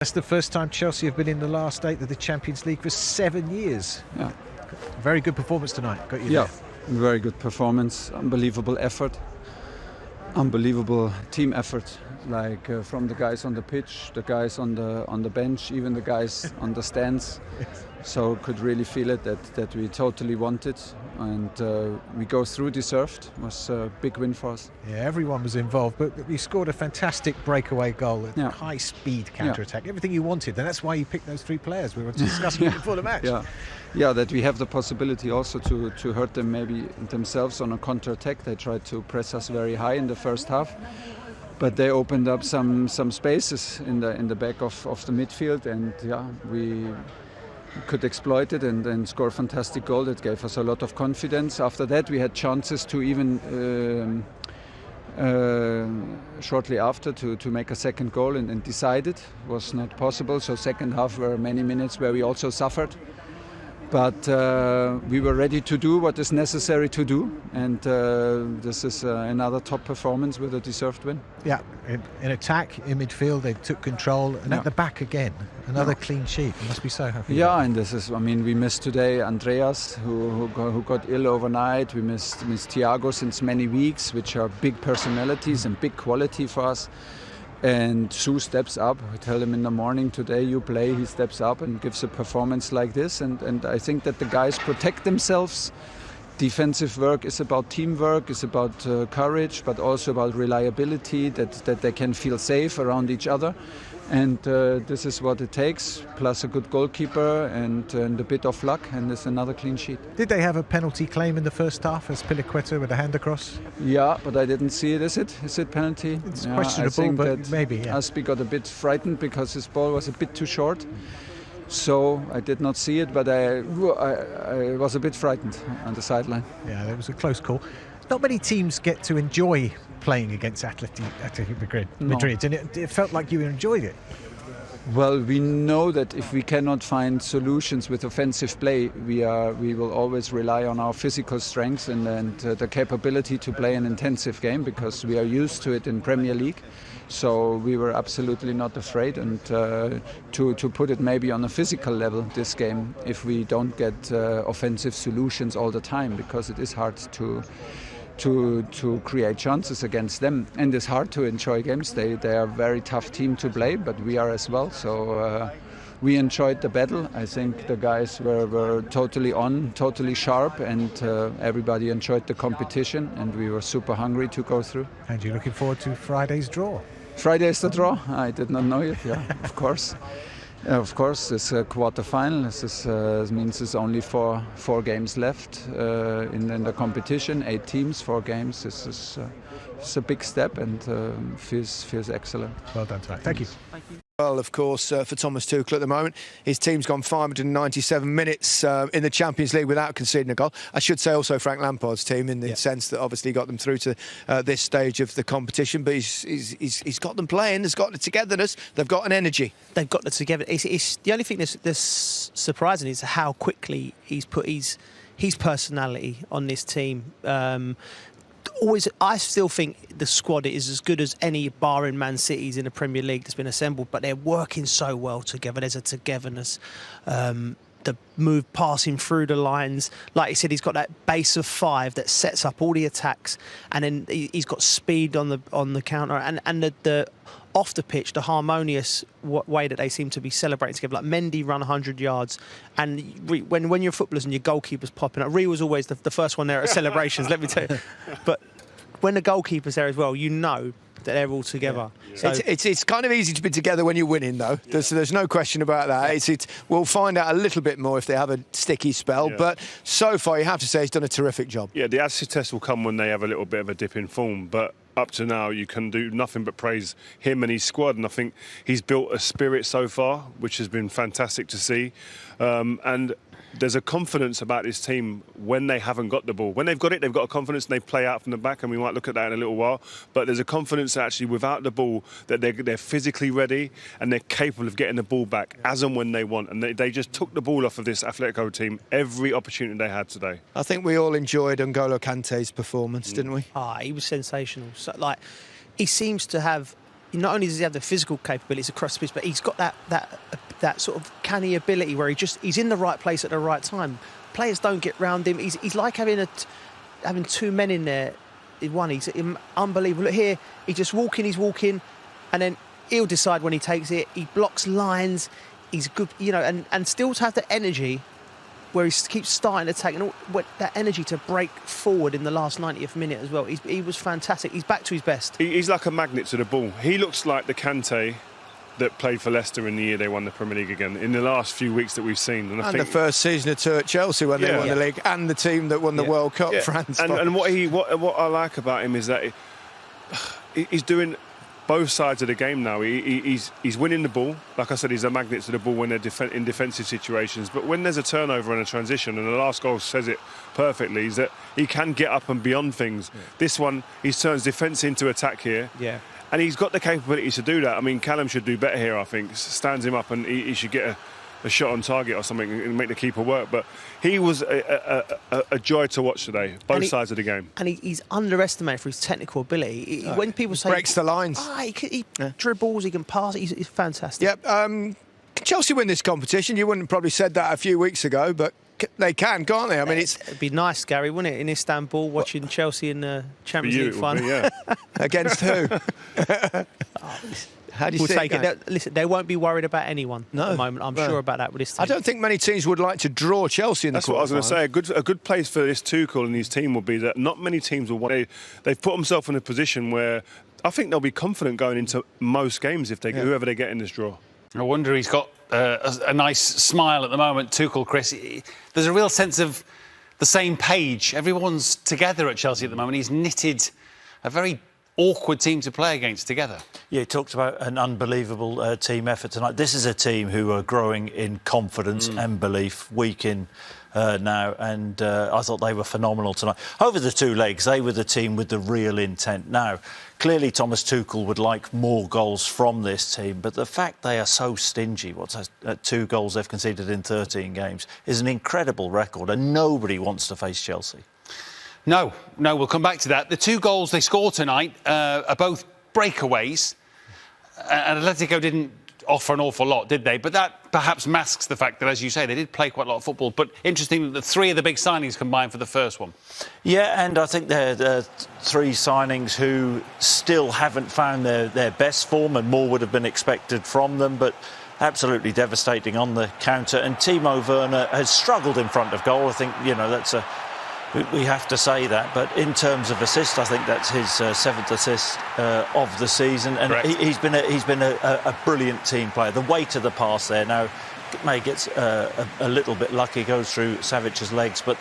That's the first time Chelsea have been in the last 8 of the Champions League for 7 years. Yeah. Very good performance tonight. Got you Yeah, there. very good performance. Unbelievable effort. Unbelievable team effort. Like from the guys on the pitch, the guys on the bench, even the guys on the stands. So could really feel it that we totally want it, and we go through deserved. It was a big win for us. Yeah, everyone was involved, but you scored a fantastic breakaway goal, a high-speed counter-attack, everything you wanted, and that's why you picked those 3 players. We were discussing it before the match. Yeah, that we have the possibility also to hurt them maybe themselves on a counter-attack. They tried to press us very high in the first half, but they opened up some spaces in the back of the midfield, and we could exploit it and score a fantastic goal that gave us a lot of confidence. After that we had chances to even shortly after to make a second goal and decided was not possible. So second half were many minutes where we also suffered, but we were ready to do what is necessary to do, and this is another top performance with a deserved win. Yeah, in attack, in midfield, they took control, and at the back again, another clean sheet. You must be so happy. Yeah, and this is, I mean, we missed today Andreas, who got ill overnight. We missed Thiago since many weeks, which are big personalities and big quality for us. And Sue steps up. We tell him in the morning, today you play. He steps up and gives a performance like this. And I think that the guys protect themselves. Defensive work is about teamwork, is about courage, but also about reliability, that they can feel safe around each other. And this is what it takes, plus a good goalkeeper and a bit of luck, and there's another clean sheet. Did they have a penalty claim in the first half as Piliqueta with a hand across? Yeah, but I didn't see it. Is it penalty? It's questionable, but maybe. Yeah. Aspi got a bit frightened because his ball was a bit too short. So I did not see it, but I was a bit frightened on the sideline. Yeah, it was a close call. Not many teams get to enjoy playing against Atletico Madrid, and it felt like you enjoyed it. Well, we know that if we cannot find solutions with offensive play, we will always rely on our physical strength and the capability to play an intensive game, because we are used to it in Premier League. So we were absolutely not afraid, and to put it maybe on a physical level this game, if we don't get offensive solutions all the time, because it is hard to create chances against them, and it's hard to enjoy games. They are a very tough team to play, but we are as well. So we enjoyed the battle. I think the guys were totally on, totally sharp, and everybody enjoyed the competition, and we were super hungry to go through. And you're looking forward to Friday's draw? Friday is the draw? I did not know it. Yeah, of course. Of course, it's a quarter-final. This means there's only four games left in the competition. 8 teams, 4 games. It's a big step, and feels excellent. Well done tonight. Thank you. Thank you. Well, of course, for Thomas Tuchel at the moment, his team's gone 597 minutes in the Champions League without conceding a goal. I should say also Frank Lampard's team, in the sense that obviously got them through to this stage of the competition, but he's got them playing. There's got the togetherness. They've got an energy. They've got the together. It's the only thing that's surprising is how quickly he's put his personality on this team. I still think the squad is as good as any, barring Man City's in the Premier League that's been assembled, but they're working so well together. There's a togetherness. The move passing through the lines, like he said, he's got that base of 5 that sets up all the attacks, and then he's got speed on the counter, and the off the pitch, the harmonious way that they seem to be celebrating together. Like Mendy run 100 yards, and when you're footballers and your goalkeeper's popping up, Ree was always the first one there at celebrations, let me tell you. But when the goalkeeper's there as well, you know that they're all together. Yeah. So it's kind of easy to be together when you're winning, though. There's no question about that. We'll find out a little bit more if they have a sticky spell, but so far you have to say he's done a terrific job. Yeah, the acid test will come when they have a little bit of a dip in form, but up to now you can do nothing but praise him and his squad, and I think he's built a spirit so far which has been fantastic to see, and there's a confidence about this team when they haven't got the ball. When they've got it, they've got a confidence and they play out from the back, and we might look at that in a little while. But there's a confidence actually without the ball that they're physically ready and they're capable of getting the ball back as and when they want. And they just took the ball off of this Atletico team every opportunity they had today. I think we all enjoyed N'Golo Kante's performance, didn't we? He was sensational. So, he seems to have not only does he have the physical capabilities across the pitch, but he's got that sort of canny ability where he's in the right place at the right time. Players don't get round him. He's like having two men in there in one. He's unbelievable. Look here, he's walking, and then he'll decide when he takes it. He blocks lines. He's good, and still to have the energy where he keeps starting to attack and that energy to break forward in the last 90th minute as well. He was fantastic. He's back to his best. He's like a magnet to the ball. He looks like the Kante that played for Leicester in the year they won the Premier League again, in the last few weeks that we've seen. And I think the first season or two at Chelsea when they won the league, and the team that won the World Cup, France. And what I like about him is that he's doing both sides of the game now. He's winning the ball. Like I said, he's a magnet to the ball when they're in defensive situations. But when there's a turnover and a transition, and the last goal says it perfectly, is that he can get up and beyond things. Yeah. This one, he turns defence into attack here. Yeah. And he's got the capability to do that. I mean, Callum should do better here, I think. Stands him up and he should get a shot on target or something and make the keeper work. But he was a joy to watch today, both sides of the game. And he's underestimated for his technical ability. When people say... breaks the lines. He dribbles, he can pass. He's fantastic. Yep. Can Chelsea win this competition? You wouldn't have probably said that a few weeks ago, but they can, can't they? I mean, it'd be nice, Gary, wouldn't it, in Istanbul, watching Chelsea in the Champions League final. Yeah. Against who? How do you see it? Listen, they won't be worried about anyone at the moment. I'm sure about that with this team. I don't think many teams would like to draw Chelsea in the quarterfinals. That's what I was going to say. A good place for this Tuchel and his team will be that not many teams will want. They've put themselves in a position where I think they'll be confident going into most games if whoever they get in this draw. I wonder he's got a nice smile at the moment, Tuchel, Chris. There's a real sense of the same page. Everyone's together at Chelsea at the moment. He's knitted a very awkward team to play against together. Yeah, he talked about an unbelievable team effort tonight. This is a team who are growing in confidence and belief week in now, and I thought they were phenomenal tonight. Over the two legs, they were the team with the real intent. Now, clearly Thomas Tuchel would like more goals from this team, but the fact they are so stingy, 2 goals they've conceded in 13 games, is an incredible record, and nobody wants to face Chelsea. No, we'll come back to that. The 2 goals they scored tonight are both breakaways. And Atletico didn't offer an awful lot, did they? But that perhaps masks the fact that, as you say, they did play quite a lot of football. But interesting that the 3 of the big signings combined for the first one. Yeah, and I think they're 3 signings who still haven't found their best form, and more would have been expected from them. But absolutely devastating on the counter. And Timo Werner has struggled in front of goal. I think, that's we have to say that, but in terms of assists, I think that's his 7th assist of the season, and he's been a brilliant team player. The weight of the pass there now, May gets a little bit lucky, goes through Savic's legs, but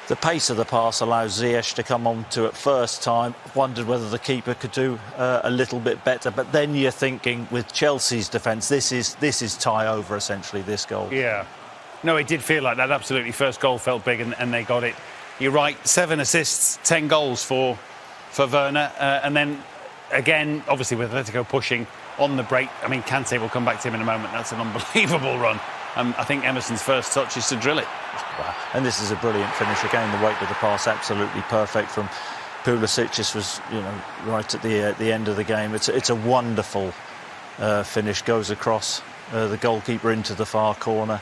the pace of the pass allows Ziyech to come on to it first time. Wondered whether the keeper could do a little bit better, but then you're thinking with Chelsea's defence, this is tie over essentially, this goal. Yeah, no, it did feel like that. Absolutely, first goal felt big, and they got it. You're right, 7 assists, 10 goals for Werner. And then, again, obviously with Atletico pushing on the break. I mean, Kante will come back to him in a moment. That's an unbelievable run. I think Emerson's first touch is to drill it. Wow. And this is a brilliant finish. Again, the weight of the pass absolutely perfect from Pulisic. This was, right at the end of the game. It's a wonderful finish. Goes across the goalkeeper into the far corner.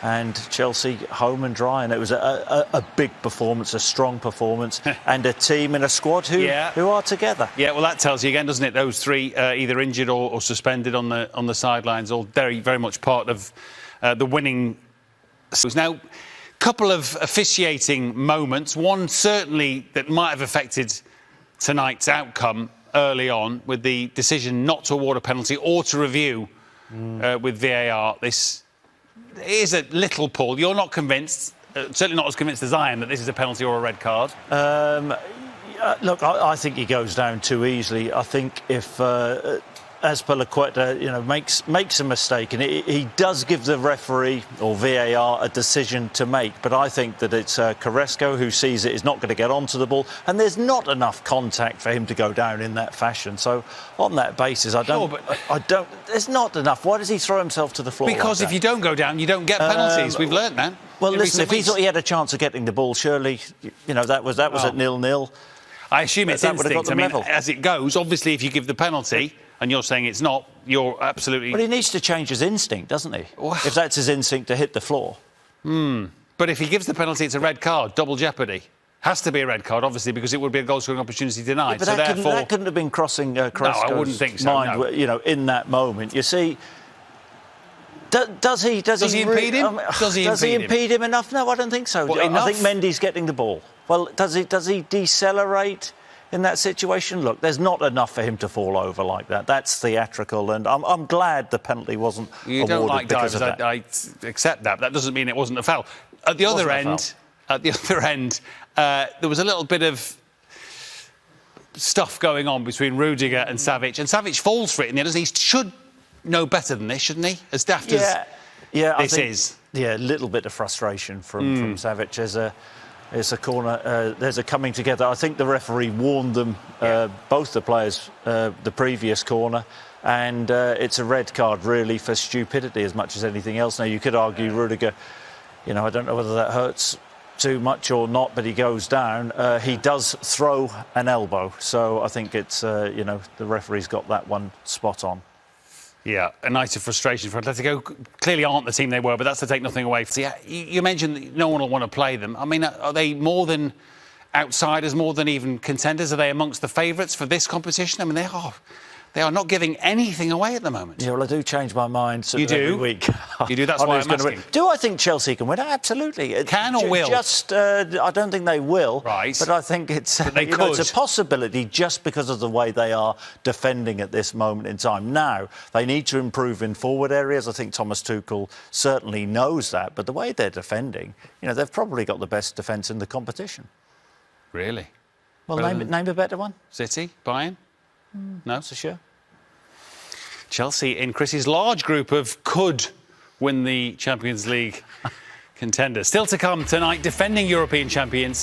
And Chelsea home and dry, and it was a big performance, a strong performance, and a team and a squad who are together. Yeah, well, that tells you again, doesn't it? Those 3 either injured or suspended on the sidelines, all very, very much part of the winning. Now, a couple of officiating moments. One certainly that might have affected tonight's outcome early on with the decision not to award a penalty or to review with VAR. This is a little pull. You're not convinced, certainly not as convinced as I am, that this is a penalty or a red card? Look, I think he goes down too easily. I think if Azpilicueta, makes a mistake, and he does give the referee or VAR a decision to make, but I think that it's Carrasco who sees it is not going to get onto the ball, and there's not enough contact for him to go down in that fashion. So on that basis, I don't. There's not enough. Why does he throw himself to the floor? Because if you don't go down, you don't get penalties. We've learnt that. Well, listen, if he thought he had a chance of getting the ball, surely, that was at 0-0. I assume it's instinct. I mean, as it goes, obviously, if you give the penalty, and you're saying it's not, you're absolutely... But he needs to change his instinct, doesn't he? If that's his instinct to hit the floor. But if he gives the penalty, it's a red card, double jeopardy. Has to be a red card, obviously, because it would be a goal-scoring opportunity denied. Yeah, but so therefore, that couldn't have been crossing Cresco's I wouldn't think so, mind, no. you know, in that moment. You see, does he impede him? Does he impede him enough? No, I don't think so. Well, I think Mendy's getting the ball. Well, does he decelerate in that situation? Look, there's not enough for him to fall over like that. That's theatrical, and I'm glad the penalty wasn't you awarded don't like because divers. of that. I accept that. That doesn't mean it wasn't a foul. At the other end, there was a little bit of stuff going on between Rudiger and Savic falls for it in the end. He should know better than this, shouldn't he? As daft as this is. Yeah, a little bit of frustration from Savic. There's a corner, there's a coming together. I think the referee warned them, both the players, the previous corner, and it's a red card really for stupidity as much as anything else. Now, you could argue Rudiger, you know, I don't know whether that hurts too much or not, but he goes down. He does throw an elbow, so I think it's, you know, the referee's got that one spot on. Yeah, a night of frustration for Atletico. Clearly aren't the team they were, but that's to take nothing away. See, you mentioned that no one will want to play them. I mean, are they more than outsiders, more than even contenders? Are they amongst the favourites for this competition? I mean, they are not giving anything away at the moment. Yeah, well, I do change my mind every week. You do, that's why I'm asking. Do I think Chelsea can win? Absolutely. Can or will? Just, I don't think they will. Right. But I think it's, it's a possibility just because of the way they are defending at this moment in time. Now, they need to improve in forward areas. I think Thomas Tuchel certainly knows that. But the way they're defending, you know, they've probably got the best defence in the competition. Really? Well, name a better one. City? Bayern? No? So sure. Chelsea in Chris's large group of could win the Champions League contenders. Still to come tonight, defending European champions